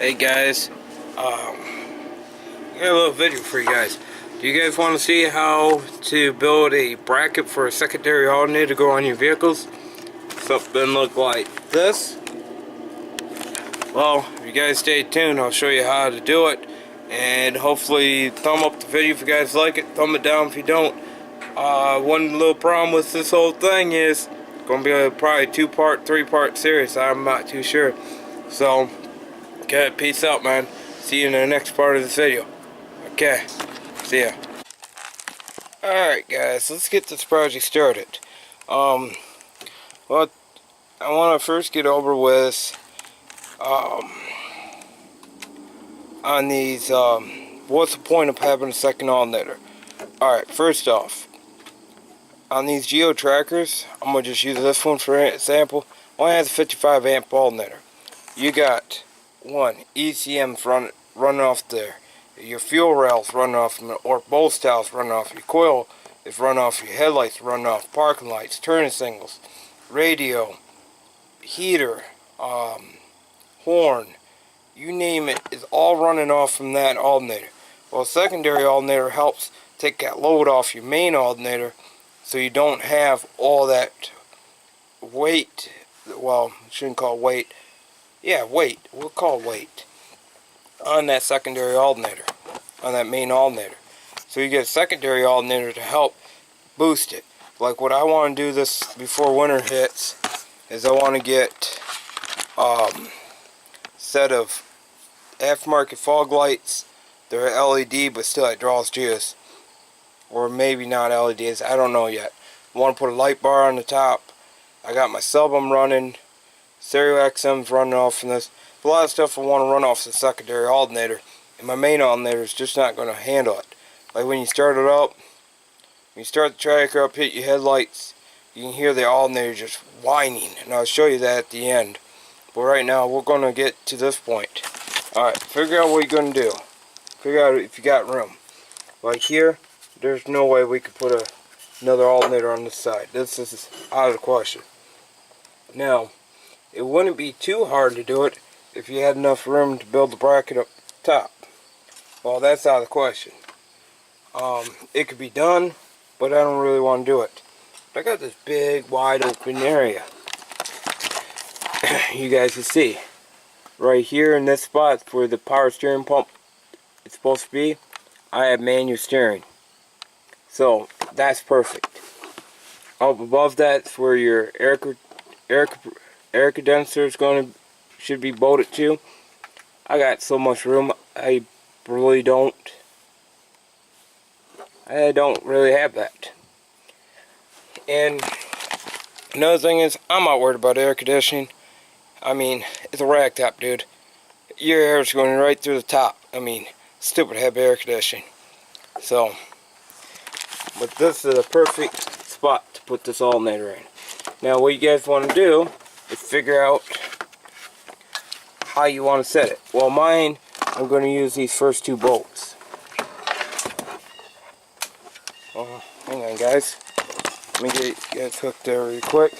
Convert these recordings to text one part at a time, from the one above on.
Hey guys, I got a little video for you guys. Do you guys want to see how to build a bracket for a secondary alternator to go on your vehicles? Something look like this. Well, if you guys stay tuned, I'll show you how to do it. And hopefully thumb up the video if you guys like it, thumb it down if you don't. One little problem with this whole thing is it's going to be a probably 2-part, 3-part series. I'm not too sure. So, okay, peace out, man. See you in the next part of this video. Okay, see ya. Alright guys, let's get this project started. Well, I want to first get over with on these, what's the point of having a second alternator? Alright, first off, on these Geo trackers, I'm going to just use this one for example. Only has a 55 amp alternator. You got one ECM's running off there. Your fuel rails running off, or both styles running off. Your coil is running off. Your headlights running off. Parking lights, turning signals, radio, heater, horn, you name it, is all running off from that alternator. Well, secondary alternator helps take that load off your main alternator, so you don't have all that weight. Well, shouldn't call it weight. Yeah, weight. We'll call it weight on that secondary alternator, on that main alternator. So you get a secondary alternator to help boost it. Like what I want to do this before winter hits is I want to get set of aftermarket fog lights. They're LED, but still it draws juice. Or maybe not LEDs, I don't know yet. I want to put a light bar on the top. I got my Subum running, stereo XM's running off from this. A lot of stuff I want to run off the secondary alternator, and my main alternator is just not going to handle it. Like when you start it up, when you start the tracker up, hit your headlights, you can hear the alternator just whining, and I'll show you that at the end. But right now, we're going to get to this point. Alright, figure out what you're going to do. Figure out if you got room. Like here, there's no way we could put another alternator on this side. This is out of the question. Now, it wouldn't be too hard to do it if you had enough room to build the bracket up top. Well, that's out of the question. It could be done, but I don't really want to do it. I got this big, wide open area. You guys can see. Right here in this spot where the power steering pump is supposed to be, I have manual steering. So, that's perfect. Up above that's where your air condenser is should be bolted to. I got so much room, I don't really have that. And another thing is, I'm not worried about air conditioning. I mean, it's a rag top, dude. Your air is going right through the top. I mean, stupid to have air conditioning. So, but this is a perfect spot to put this alternator in. Now, what you guys want to do is figure out how you want to set it. Well, mine, I'm going to use these first 2 bolts. Hang on, guys. Let me get you guys hooked there really quick.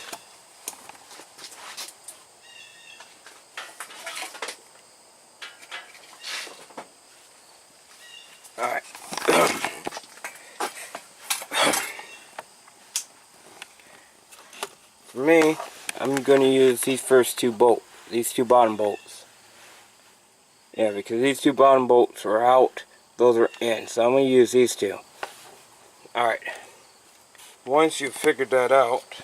Alright. For me, I'm going to use these first 2 bolts. These 2 bottom bolts. Yeah, because these 2 bottom bolts are out. Those are in. So I'm going to use these 2. Alright. Once you've figured that out,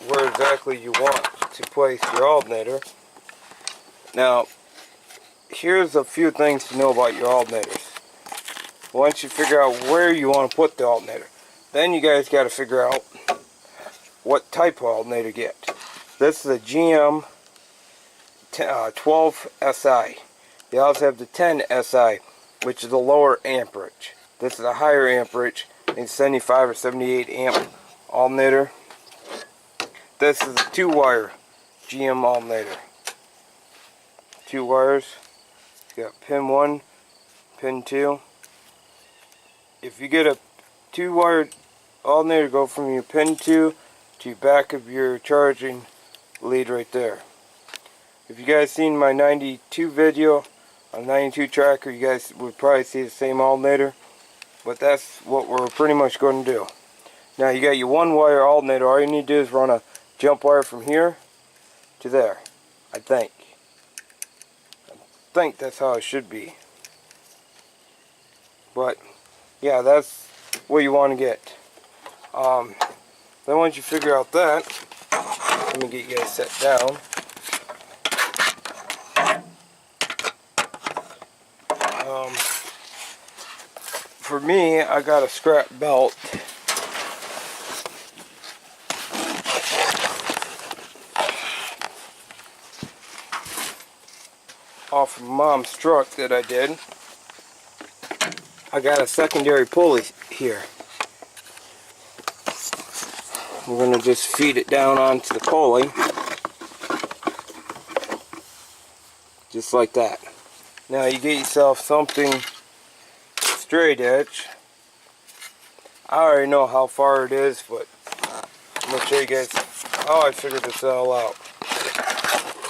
where exactly you want to place your alternator. Now, here's a few things to know about your alternators. Once you figure out where you want to put the alternator, then you guys got to figure out what type of alternator to get. This is a GM 12 SI. You also have the 10 SI, which is a lower amperage. This is a higher amperage, it's 75 or 78 amp alternator. This is a 2-wire GM alternator. 2 wires. You got pin 1, pin 2. If you get a 2-wire alternator, go from your pin 2 to back of your charging lead right there. If you guys seen my 92 video on 92 tracker, you guys would probably see the same alternator. But that's what we're pretty much going to do. Now you got your one wire alternator. All you need to do is run a jump wire from here to there. I think that's how it should be. But yeah, that's what you want to get. Then once you figure out that, let me get you guys set down. For me, I got a scrap belt. Off of Mom's truck that I did. I got a secondary pulley here. We're going to just feed it down onto the pulley. Just like that. Now you get yourself something straight edge. I already know how far it is, but I'm going to show you guys how I figured this all out.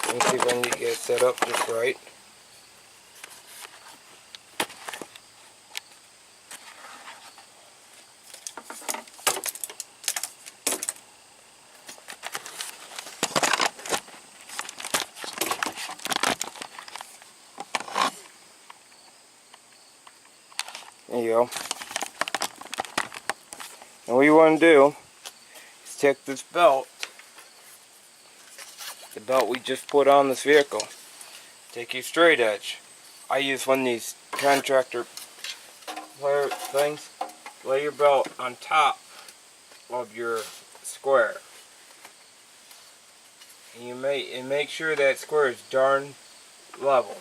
Let me see if I can get you guys set up just right. There you go. And what you want to do is take this belt, the belt we just put on this vehicle, take your straight edge. I use one of these contractor plier things. Lay your belt on top of your square. And make sure that square is darn level.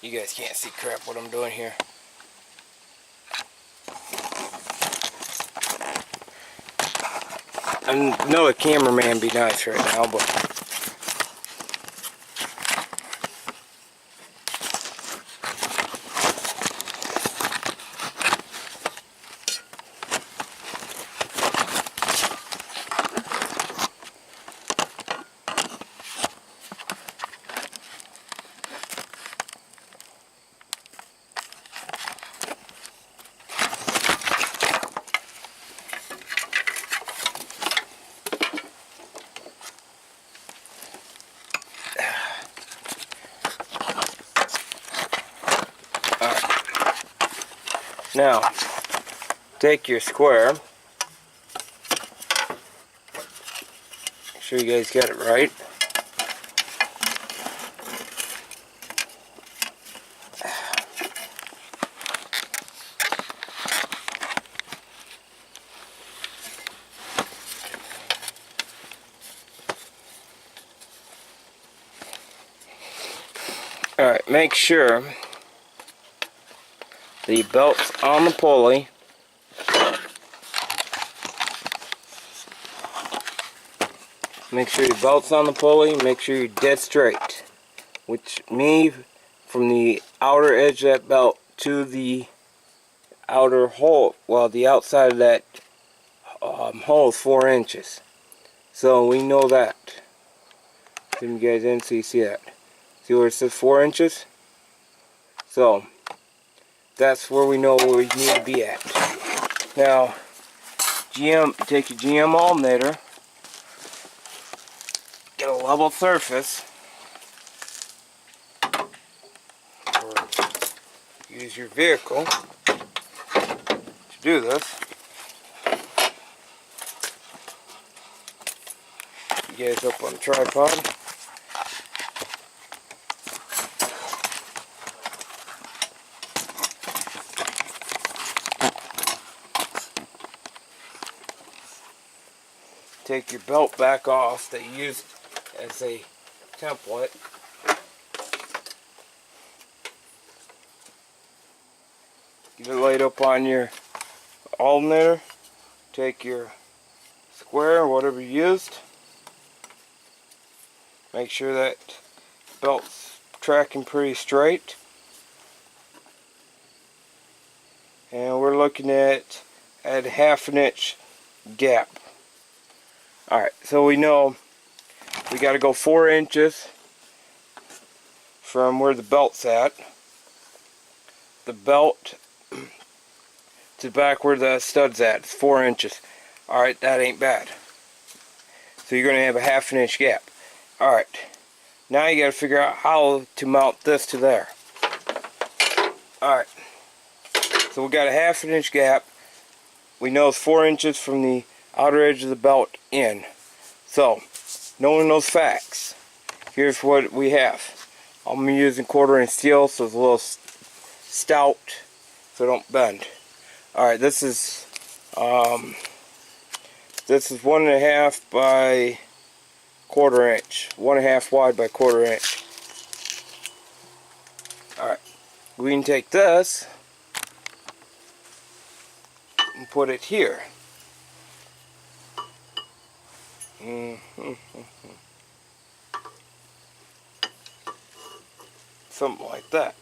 You guys can't see crap what I'm doing here. I know a cameraman be nice right now, but now, take your square. Make sure you guys get it right. Alright, make sure the belt's on the pulley. Make sure your belt's on the pulley. Make sure you're dead straight. Which means from the outer edge of that belt to the outer hole, well, the outside of that hole is 4 inches. So we know that. Zoom you guys in so you see that. See where it says 4 inches? So that's where we know where we need to be at. Now, take your GM alternator, get a level surface, or use your vehicle to do this. You guys up on the tripod. Take your belt back off that you used as a template. Get it laid up on your alternator. Take your square, whatever you used. Make sure that belt's tracking pretty straight. And we're looking at a 1/2 inch gap. Alright, so we know we got to go 4 inches from where the belt's at. The belt to back where the stud's at. It's 4 inches. Alright, that ain't bad. So you're going to have a 1/2 inch gap. Alright, now you got to figure out how to mount this to there. Alright, so we got a 1/2 inch gap. We know it's 4 inches from the outer edge of the belt in. So, knowing those facts, here's what we have. I'm using 1/4 inch steel, so it's a little stout, so don't bend. Alright, this is 1.5 by 1/4 inch. 1.5 wide by 1/4 inch. Alright, we can take this and put it here. Something like that.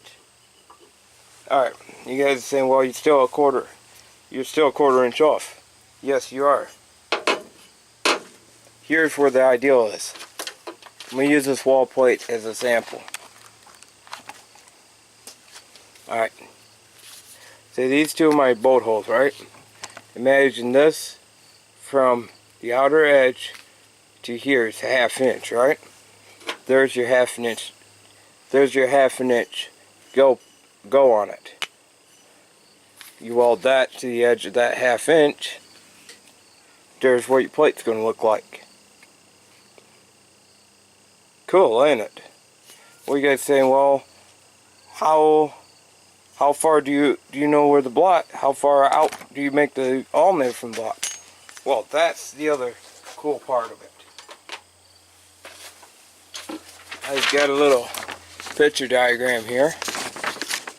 Alright, you guys are saying, well, you're still a 1/4 inch off. Yes, you are. Here's where the ideal is. I'm going to use this wall plate as a sample. Alright. So these two are my bolt holes, right? Imagine this from the outer edge to here is 1/2 inch, right? There's your 1/2 inch. There's your 1/2 inch go on it. You weld that to the edge of that 1/2 inch. There's what your plate's going to look like. Cool, ain't it? What are you guys saying? Well, how far do you know where the block? How far out do you make the alternator from the block? Well, that's the other cool part of it. I've got a little picture diagram here.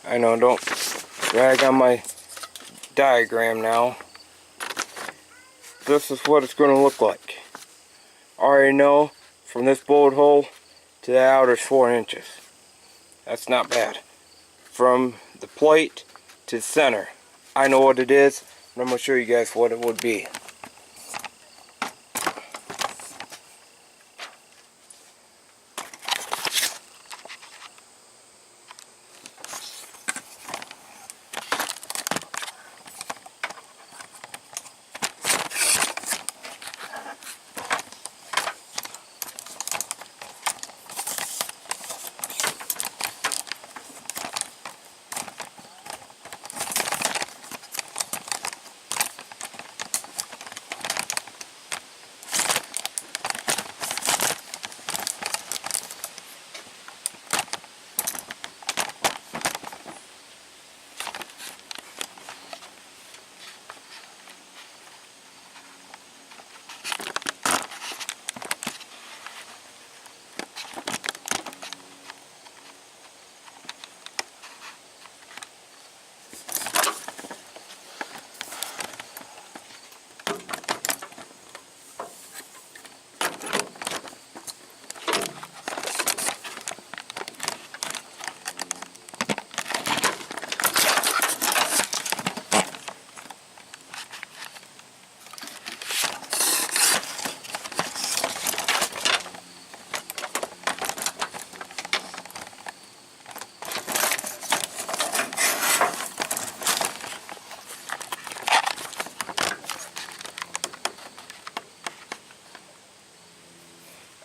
I know, don't drag on my diagram now. This is what it's going to look like. I already know from this bolt hole to the outer is 4 inches. That's not bad. From the plate to the center, I know what it is, and I'm going to show you guys what it would be.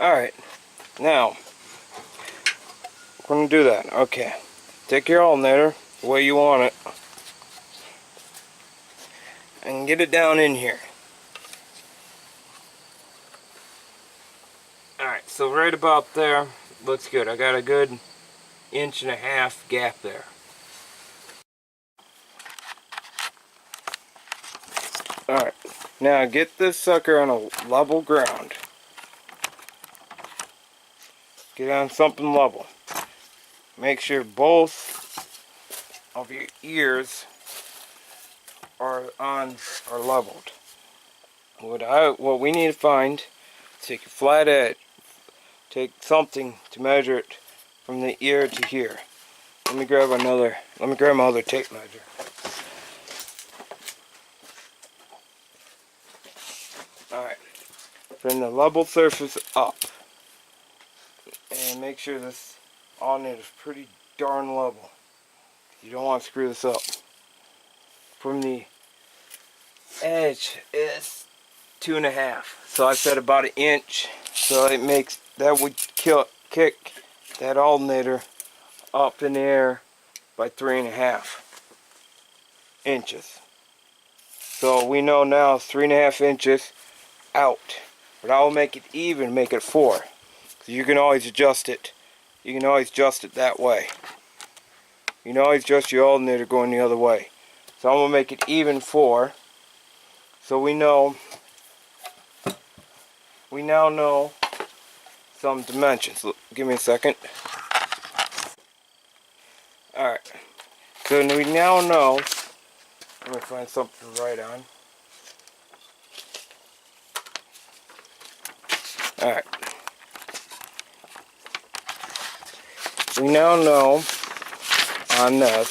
Alright, now, we're going to do that. Okay, take your alternator the way you want it and get it down in here. Alright, so right about there looks good. I got a good 1.5 inch gap there. Alright, now get this sucker on a level ground. Get on something level. Make sure both of your ears are leveled. What we need to find, take a flat edge, take something to measure it from the ear to here. Let me grab my other tape measure. Alright. From the level surface up. make sure this alternator is pretty darn level. You don't want to screw this up. From the edge is 2.5, so I said about 1 inch, so it makes that would kick that alternator up in the air by 3.5 inches. So we know now 3.5 inches out, but I will make it even, make it 4. So you can always adjust it. You can always adjust it that way. You can always adjust your alternator going the other way. So I'm gonna make it even 4. So we now know some dimensions. Look, give me a second. Alright. So we now know, let me find something to write on. Alright. We now know on this,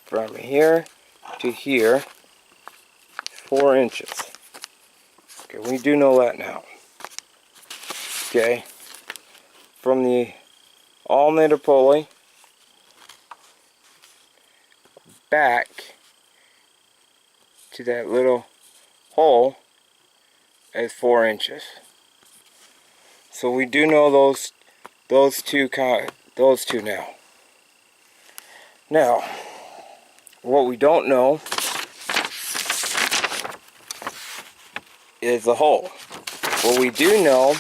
from here to here, 4 inches. Okay, we do know that now. Okay. From the alternator pulley back to that little hole is 4 inches. So we do know those two now. Now, what we don't know is the hole. What we do know,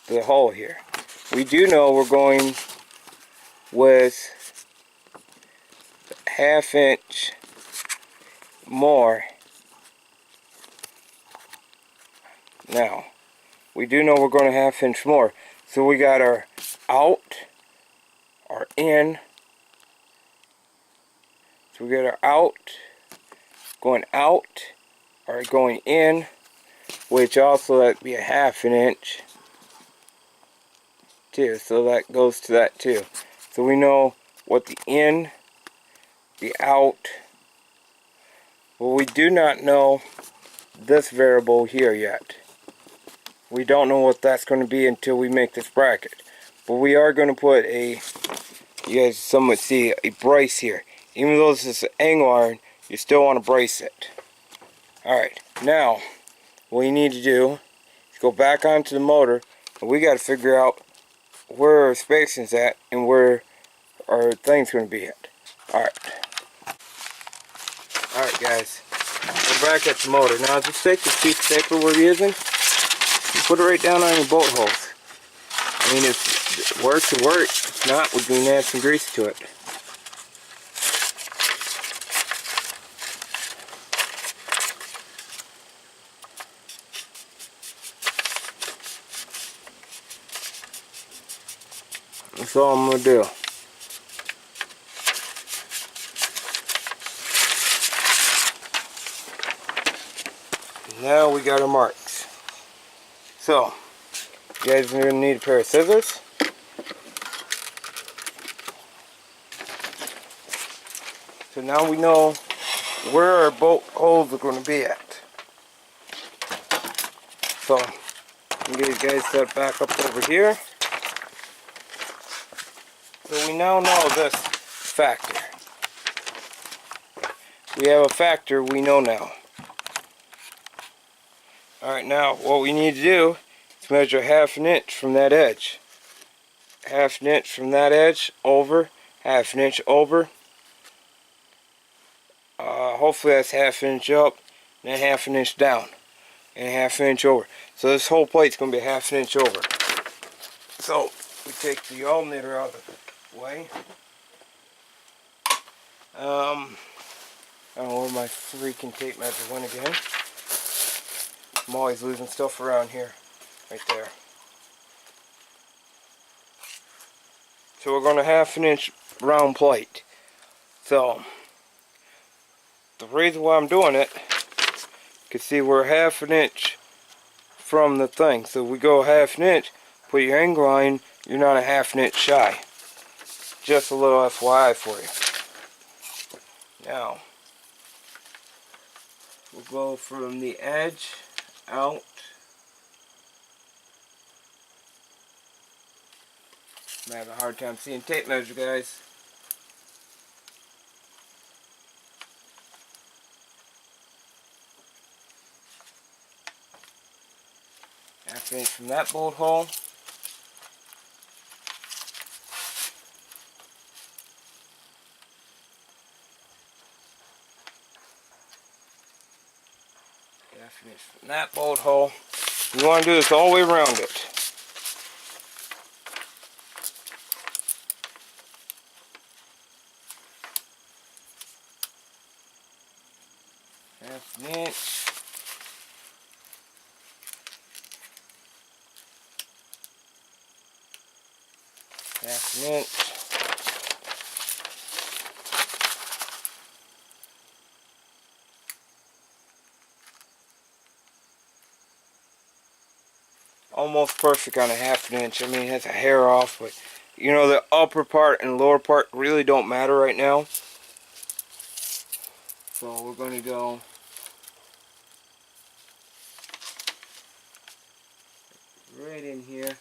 the hole here. We do know we're going with 1/2 inch more. Now, we do know we're going to 1/2 inch more. So we got our out, our in. So we got our out, going out, or going in, which also that'd be 1/2 inch too. So that goes to that too. So we know what the in, the out. Well, we do not know this variable here yet. We don't know what that's going to be until we make this bracket. But we are going to put a, you guys somewhat see, a brace here. Even though this is an angle iron, you still want to brace it. Alright, now, what you need to do is go back onto the motor, and we got to figure out where our spacing's at and where our thing's going to be at. Alright. Alright guys, we're back at the motor. Now just take this piece of paper we're using and put it right down on your bolt holes. I mean, if it works, it works. If not, we can add some grease to it. That's all I'm going to do. Now we got our marks. So, you guys are going to need a pair of scissors. So now we know where our bolt holes are going to be at. So, I'm going to get you guys set back up over here. So we now know this factor. We have a factor we know now. Alright, now what we need to do is measure 1/2 inch from that edge. 1/2 inch from that edge over, 1/2 inch over. Hopefully that's 1/2 inch up, and then 1/2 inch down, and 1/2 inch over. So this whole plate's going to be 1/2 inch over. So we take the alternator out of the way. I don't know where my freaking tape measure went again. I'm always losing stuff around here. Right there. So we're going to 1/2 inch round plate. So the reason why I'm doing it, you can see we're 1/2 inch from the thing. So we go 1/2 inch, put your angle line, you're not 1/2 inch shy. Just a little FYI for you. Now, we'll go from the edge out I'm having a hard time seeing tape measure, guys. Half inch from that bolt hole. Half inch from that bolt hole. You want to do this all the way around it. Half an inch. Half an inch. Almost perfect on a half an inch. I mean, it's a hair off, but you know, the upper part and lower part really don't matter right now. So we're going to go right in here.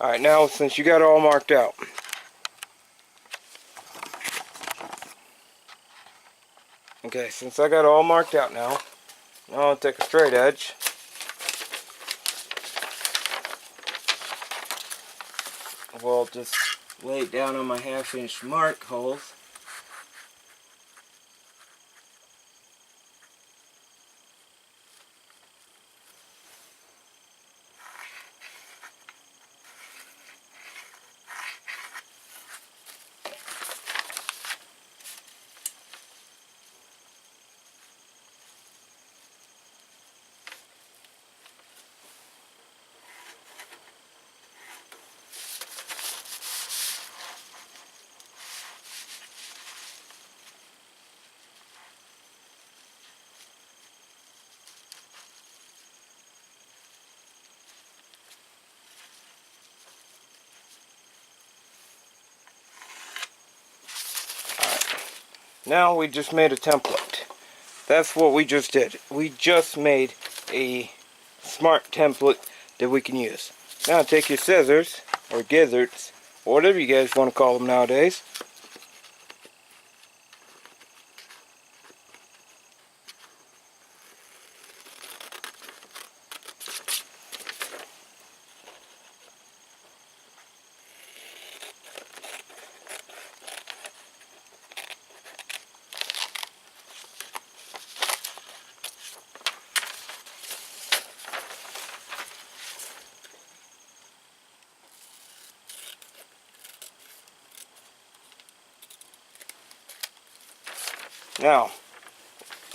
Alright, now since you got it all marked out, okay, since I got it all marked out now I'll take a straight edge. We'll just lay it down on my half-inch mark holes. Now we just made a template. That's what we just did. We just made a smart template that we can use. Now take your scissors, or gizzards, or whatever you guys want to call them nowadays.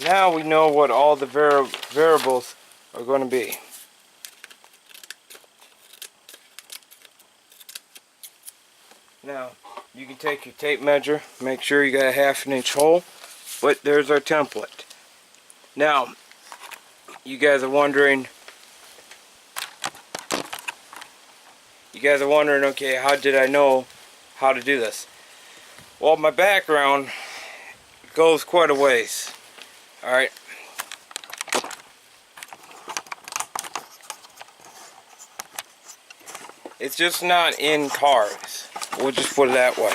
Now we know what all the variables are going to be. Now, you can take your tape measure, make sure you got a half an inch hole, but there's our template. Now, you guys are wondering, okay, how did I know how to do this? Well, my background goes quite a ways. Alright. It's just not in cars. We'll just put it that way.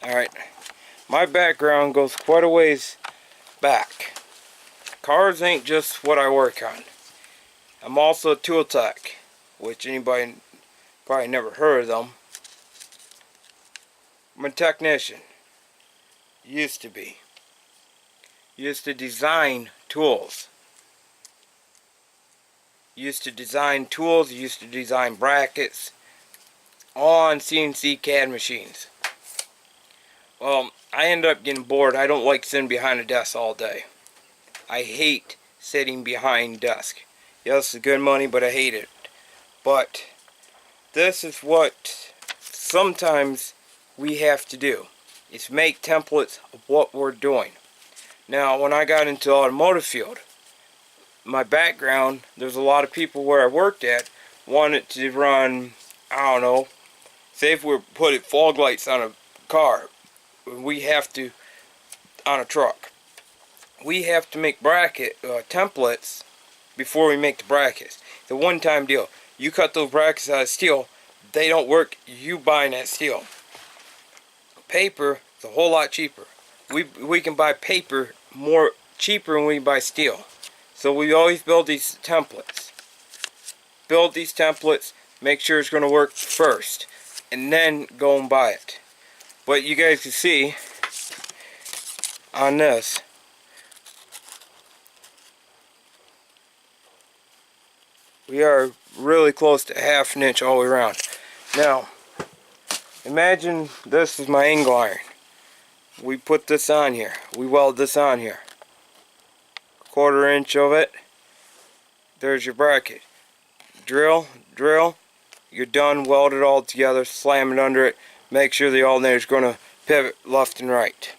Alright. My background goes quite a ways back. Cars ain't just what I work on. I'm also a tool tech, which anybody probably never heard of them. I'm a technician. Used to be. Used to design tools. Used to design tools, used to design brackets on CNC CAD machines. Well, I ended up getting bored. I don't like sitting behind a desk all day. I hate sitting behind desk. Yes, it's good money, but I hate it. But this is what sometimes we have to do, is make templates of what we're doing. Now, when I got into the automotive field, my background, there's a lot of people where I worked at wanted to run, I don't know, say if we're putting fog lights on a car, we have to, on a truck, we have to make bracket templates before we make the brackets. It's a one-time deal. You cut those brackets out of steel, they don't work, you buying that steel. Paper is a whole lot cheaper. We can buy paper more cheaper than we can buy steel. So we always build these templates. Build these templates, make sure it's going to work first, and then go and buy it. But you guys can see on this, we are really close to ½ an inch all the way around. Now, imagine this is my angle iron. We put this on here. We weld this on here. 1/4 inch of it. There's your bracket. Drill, drill. You're done. Weld it all together. Slam it under it. Make sure the alternator is going to pivot left and right.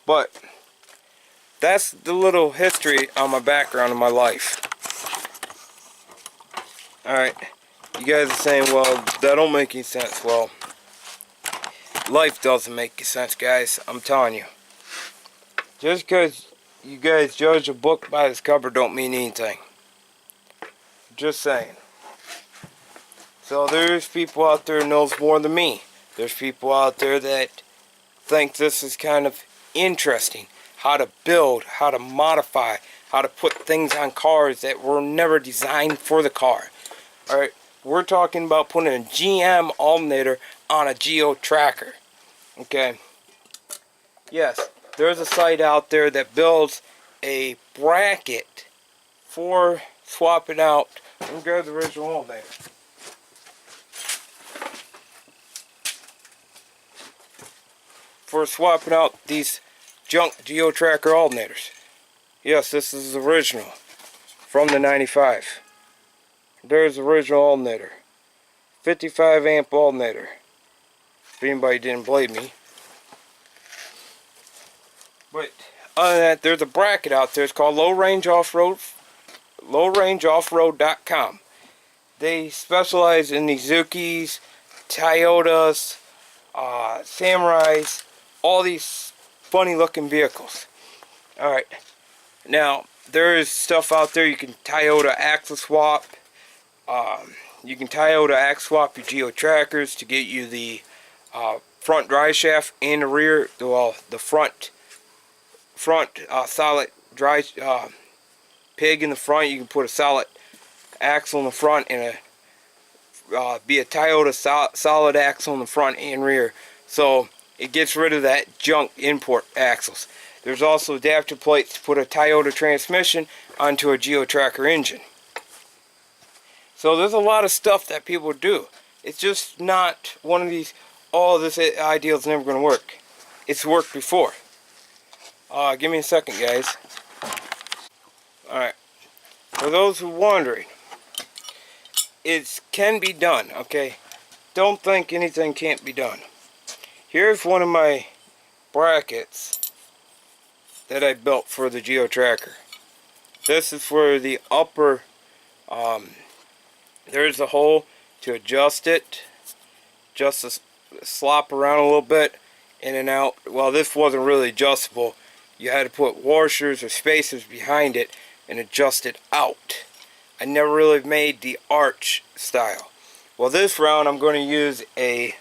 But that's the little history on my background in my life. Alright, you guys are saying, well, that don't make any sense. Well, life doesn't make any sense, guys. I'm telling you. Just because you guys judge a book by its cover don't mean anything. Just saying. So there's people out there who knows more than me. There's people out there that think this is kind of interesting. How to build, how to modify, how to put things on cars that were never designed for the car. Alright, we're talking about putting a GM alternator on a Geo tracker. Okay. Yes, there's a site out there that builds a bracket for swapping out. Let me grab the original alternator. For swapping out these junk Geo tracker alternators. Yes, this is original from the 95. There's the original alternator. 55 amp alternator. If anybody didn't believe me. But other than that, there's a bracket out there. It's called lowrangeoffroad.com. They specialize in the Zukis, Toyotas, Samurais, all these funny looking vehicles. Alright. Now, there is stuff out there you can Toyota axle swap. You can Toyota axle swap your Geo trackers to get you the front drive shaft and the rear, well, the front solid drive pig in the front. You can put a solid axle in the front and be a Toyota solid axle in the front and rear. So it gets rid of that junk import axles. There's also adapter plates to put a Toyota transmission onto a Geo tracker engine. So there's a lot of stuff that people do. It's just not one of these, oh, this idea is never going to work. It's worked before. Give me a second, guys. Alright. For those who are wondering, it can be done, okay? Don't think anything can't be done. Here's one of my brackets that I built for the Geo tracker. This is for the upper, there's a hole to adjust it, just to slop around a little bit, in and out. Well, this wasn't really adjustable. You had to put washers or spacers behind it and adjust it out. I never really made the arch style. Well, this round I'm going to use they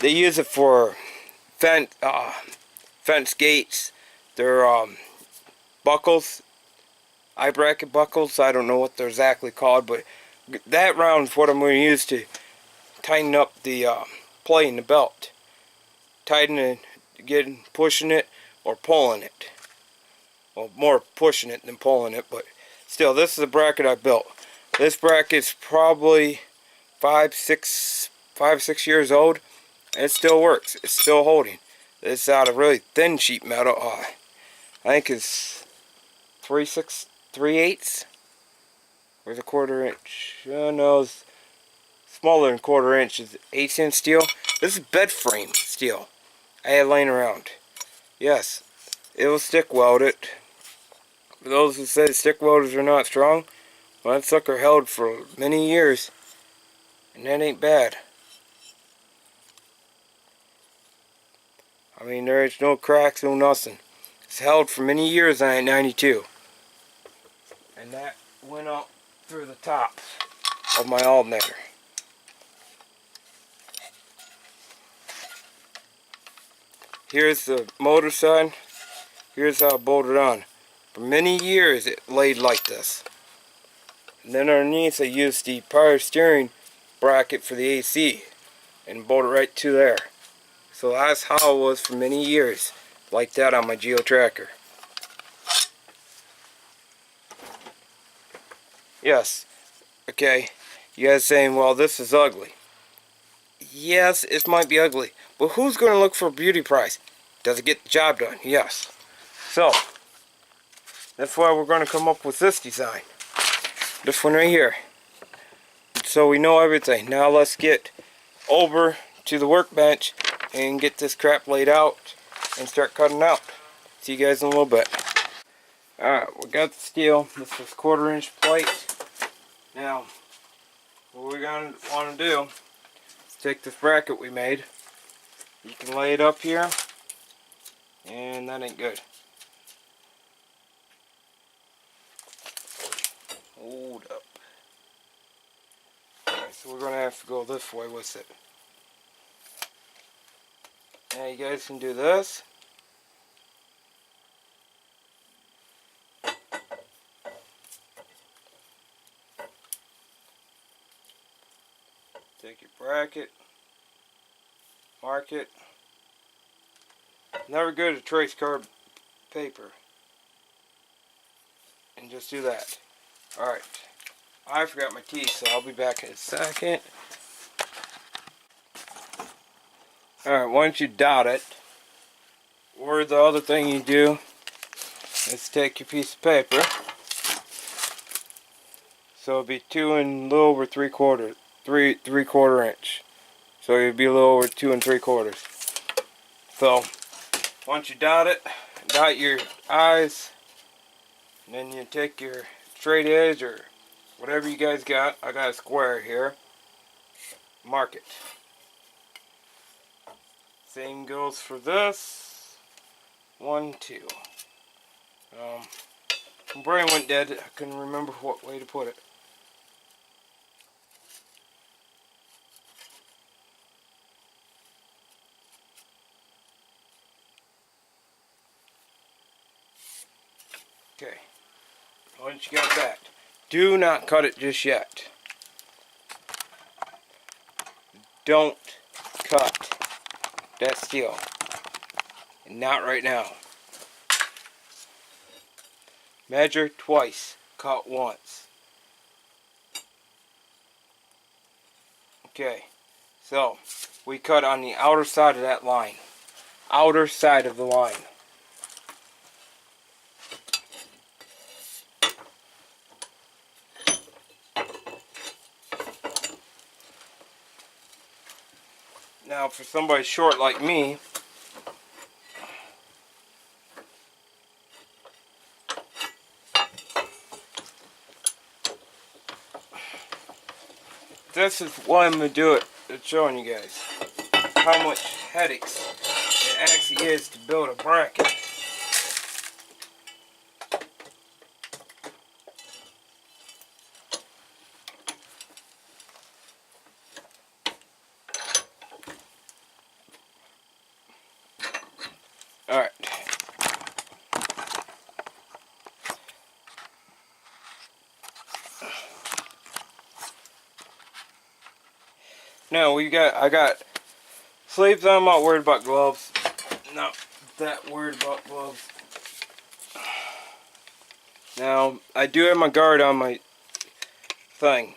use it for fence gates. They're buckles, eye bracket buckles. I don't know what they're exactly called, but that round is what I'm going to use to tighten up the play in the belt. Tighten it, pushing it or pulling it. Well, more pushing it than pulling it, but still, this is a bracket I built. This bracket's probably 5-6 years old, and it still works. It's still holding. It's out of really thin sheet metal. I think it's 3/8. Where's a 1/4 inch? No, it's smaller than 1/4 inch. It's 1/8 inch steel. This is bed frame steel I had laying around. Yes, it will stick welded. For those who say stick welders are not strong, well, that sucker held for many years, and that ain't bad. I mean, there is no cracks, no nothing. It's held for many years on that 92. and that went up through the tops of my alternator. Here's the motor side. Here's how I bolted on. For many years it laid like this. And then underneath I used the power steering bracket for the AC and bolted right to there. So that's how it was for many years, like that on my Geo Tracker. Yes, okay, you guys saying, well, this is ugly. Yes, it might be ugly, but who's going to look for a beauty prize? Does it get the job done? Yes. So, that's why we're going to come up with this design. This one right here. So we know everything. Now let's get over to the workbench and get this crap laid out and start cutting out. See you guys in a little bit. Alright, we got the steel. This is 1/4 inch plate. Now, what we're going to want to do is take this bracket we made. You can lay it up here, and that ain't good. Hold up. Alright, so we're going to have to go this way with it. Now you guys can do this. Take your bracket, mark it. Never good to trace card paper. And just do that. Alright. I forgot my teeth, so I'll be back in a second. Alright, once you dot it, or the other thing you do is take your piece of paper. So it'll be 2 and a little over 3/4, 3/4 inch. So it'll be a little over 2 3/4. So once you dot it, dot your eyes, and then you take your straight edge or whatever you guys got. I got a square here. Mark it. Same goes for this. 1, 2. My brain went dead. I couldn't remember what way to put it. Okay. Once you got that, do not cut it just yet. Don't cut that steel. Not right now. Measure twice, cut once. Okay, so we cut on the outer side of that line. Outer side of the line. Now for somebody short like me, this is why I'm going to do it. It's showing you guys how much headaches it actually is to build a bracket. Alright. Now I got sleeves on. I'm not worried about gloves. Not that worried about gloves. Now I do have my guard on my thing.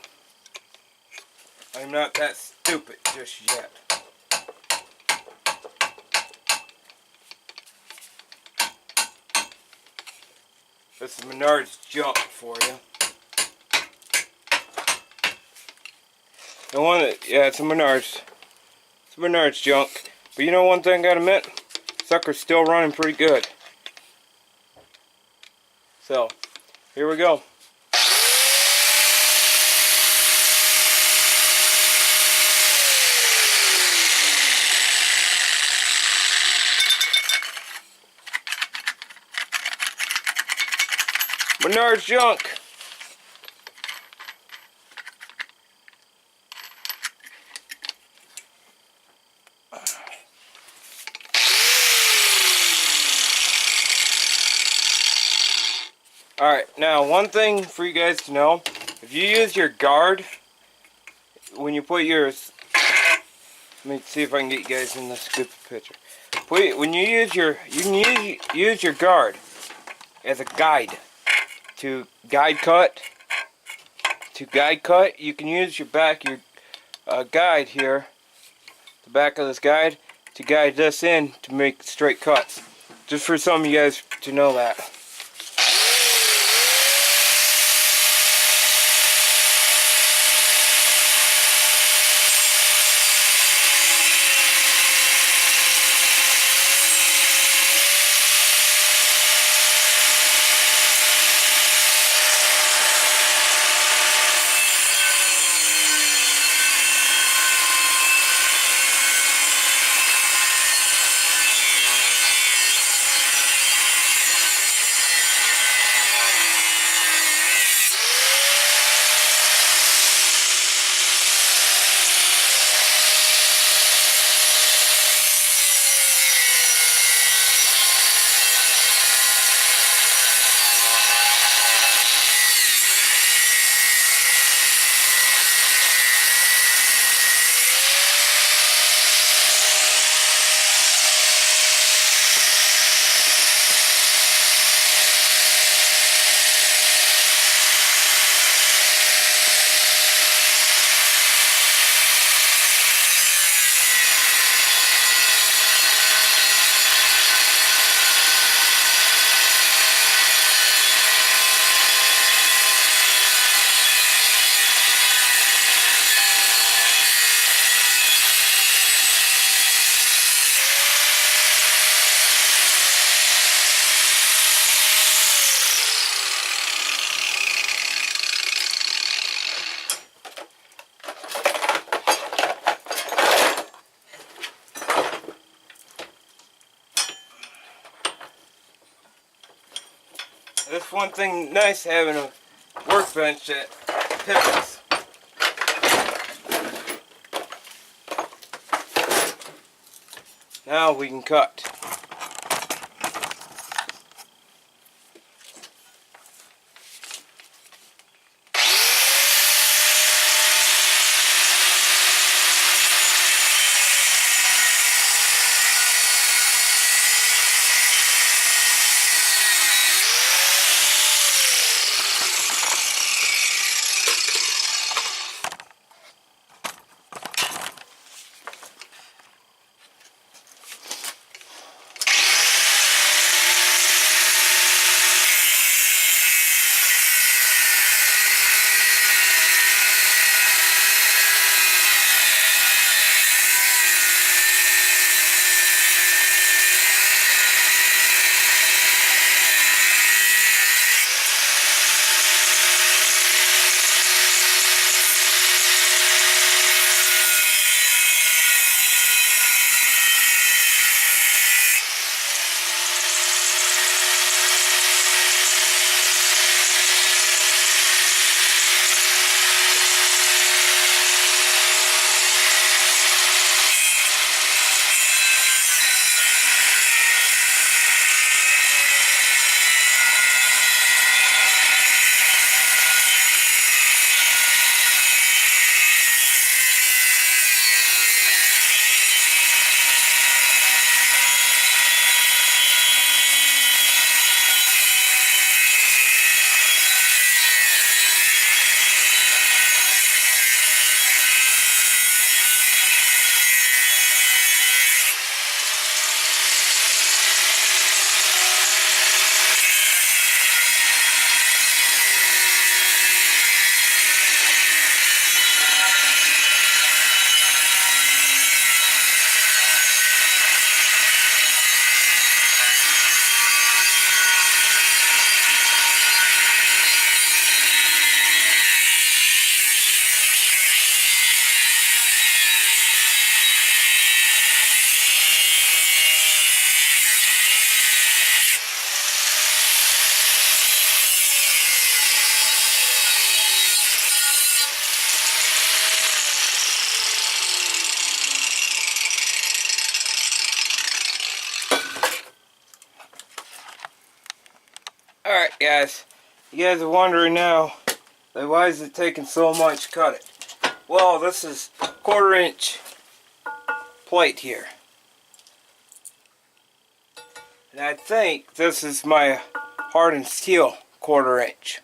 I'm not that stupid just yet. This is Menard's junk for you. The one that, yeah, it's a Menard's. It's a Menard's junk. But you know one thing I gotta admit? Sucker's still running pretty good. So, here we go. Menard's junk. Alright, now one thing for you guys to know, if you use your guard, when you put your, let me see if I can get you guys in this good picture. When you use your, you can use your guard as a guide to guide cut. You can use your guide here, the back of this guide, to guide this in to make straight cuts. Just for some of you guys to know that. That's one thing nice having a workbench that pivots. Now we can cut. Alright guys, You guys are wondering now, like, why is it taking so much to cut it? Well, this is 1/4 inch plate here. And I think this is my hardened steel 1/4 inch.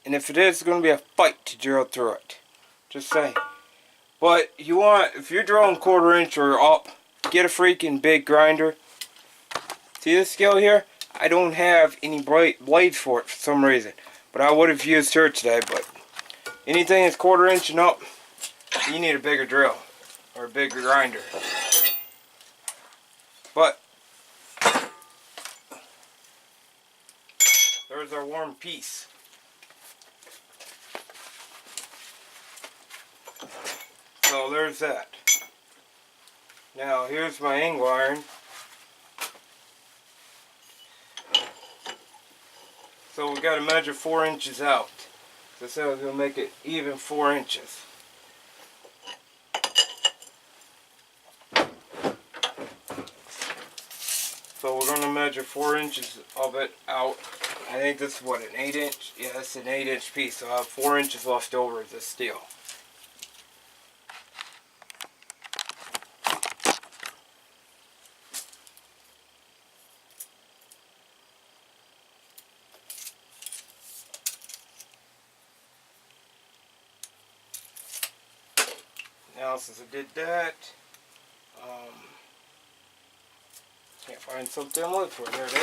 And if it is, it's going to be a fight to drill through it. Just saying. But you want, if you're drilling 1/4 inch or up, get a freaking big grinder. See this scale here? I don't have any blades for it for some reason. But I would have used her today. But anything that's 1/4 inch and up, you need a bigger drill. Or a bigger grinder. But there's our warm piece. So there's that. Now here's my angle iron. So we got to measure 4 inches out. So I said I was going to make it even 4 inches. So we're going to measure 4 inches of it out. I think this is what, an 8 inch? Yeah, it's an 8 inch piece. So I have 4 inches left over of this steel. Now since I did that, can't find something I'm looking for. There it is.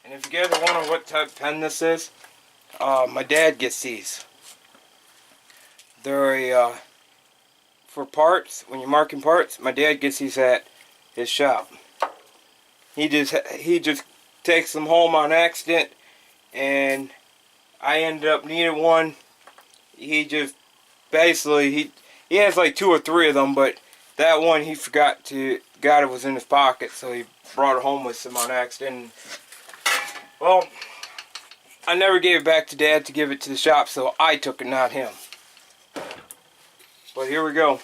And if you guys are wondering what type of pen this is, my dad gets these. They're for parts, when you're marking parts, my dad gets these at his shop. He just takes them home on accident, and I ended up needing one. He just basically he has like 2 or 3 of them, but that one he got it was in his pocket, so he brought it home with him on accident. Well, I never gave it back to Dad to give it to the shop, so I took it, not him. But here we go.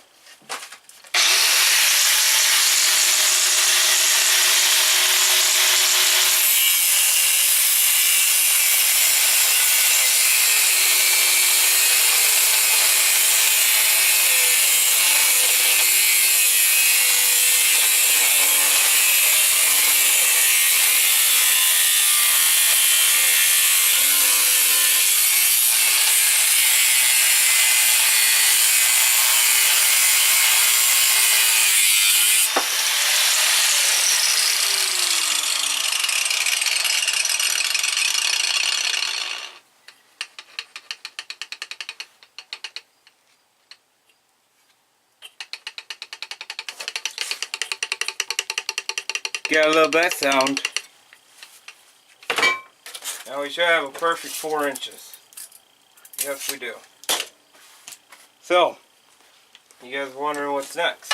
Got a little that sound. Now we should have a perfect 4 inches. Yes, we do. So, you guys are wondering what's next.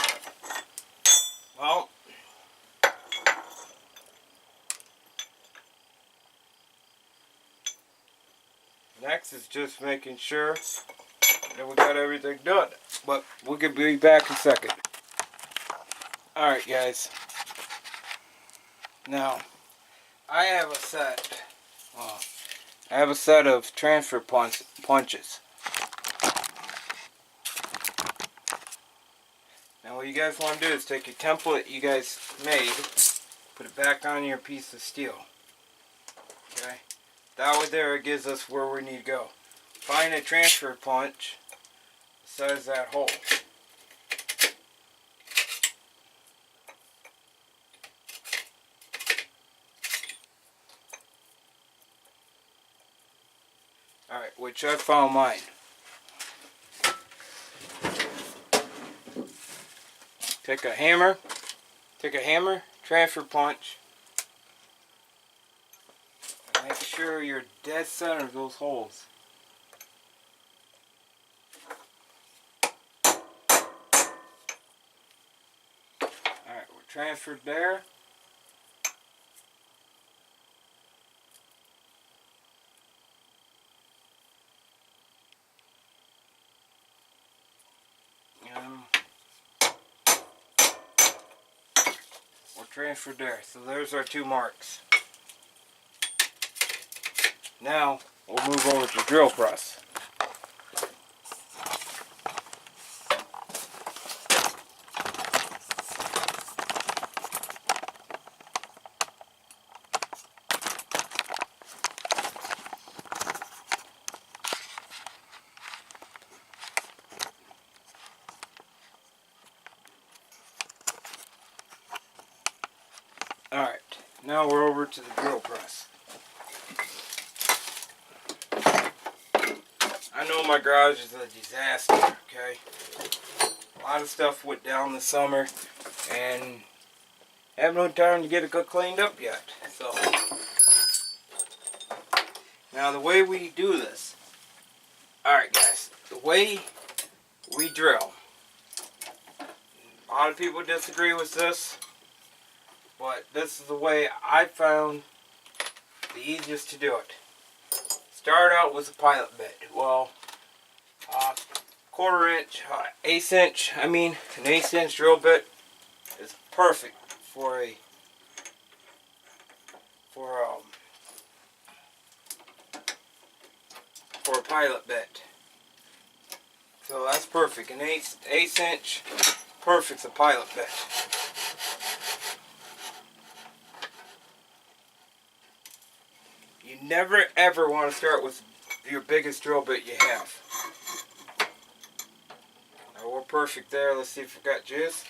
Well, next is just making sure that we got everything done. But we could be back in a second. Alright guys. Now, I have a set of transfer punches. Now what you guys want to do is take your template you guys made, put it back on your piece of steel. Okay? That way there it gives us where we need to go. Find a transfer punch the size of that hole. Alright, which I found mine. Take a hammer, transfer punch, and make sure you're dead center of those holes. Alright, we're transferred there. transferred there. So there's our 2 marks. Now we'll move over to drill press. Alright, now we're over to the drill press. I know my garage is a disaster, okay? A lot of stuff went down this summer and haven't had time to get it cleaned up yet. So, now the way we do this. Alright guys, the way we drill. A lot of people disagree with this, but this is the way I found the easiest to do it. Start out with a pilot bit. Well, an 1/8 inch drill bit is perfect for a pilot bit. So that's perfect. An eighth inch, perfect's a pilot bit. You never ever want to start with your biggest drill bit you have. Now we're perfect there. Let's see if we got juice.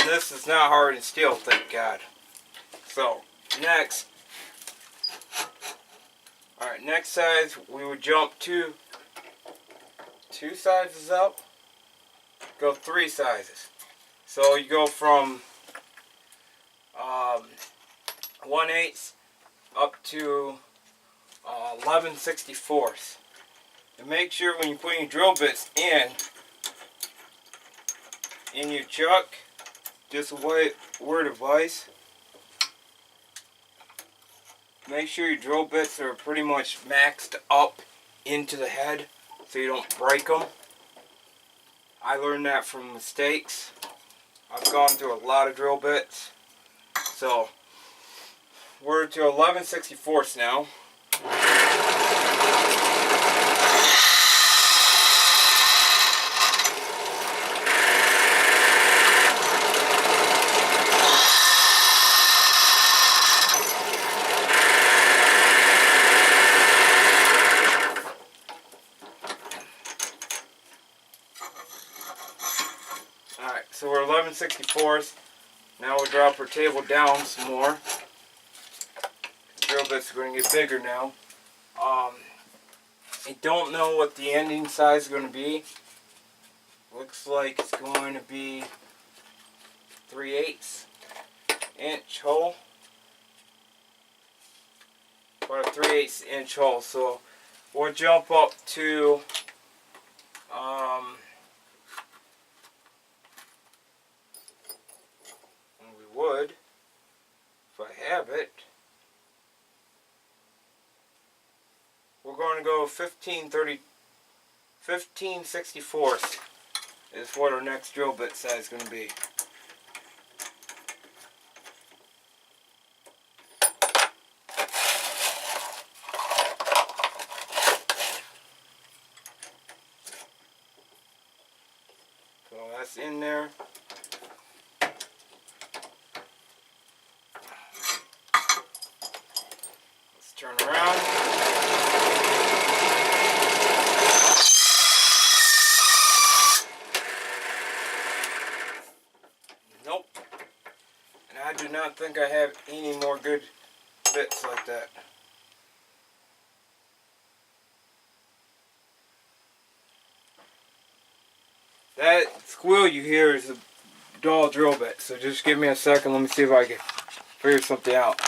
This is not hardened steel, thank God. So, next. Alright, next size, we would jump two sizes up. Go 3 sizes. So you go from 1/8 up to 11/64. And make sure when you're putting your drill bits in your chuck, just a word of advice, make sure your drill bits are pretty much maxed up into the head so you don't break them. I learned that from mistakes. I've gone through a lot of drill bits. So we're to 11/64 now. Alright, so we're 11/64. Now we'll drop our table down some more. The drill bits are going to get bigger now. I don't know what the ending size is going to be. Looks like it's going to be 3/8 inch hole. About a 3/8 inch hole. So we'll jump up to would, if I have it, we're going to go 15/64 is what our next drill bit size is going to be. So that's in there. Turn around. Nope. And I do not think I have any more good bits like that. That squeal you hear is a dull drill bit. So just give me a second. Let me see if I can figure something out.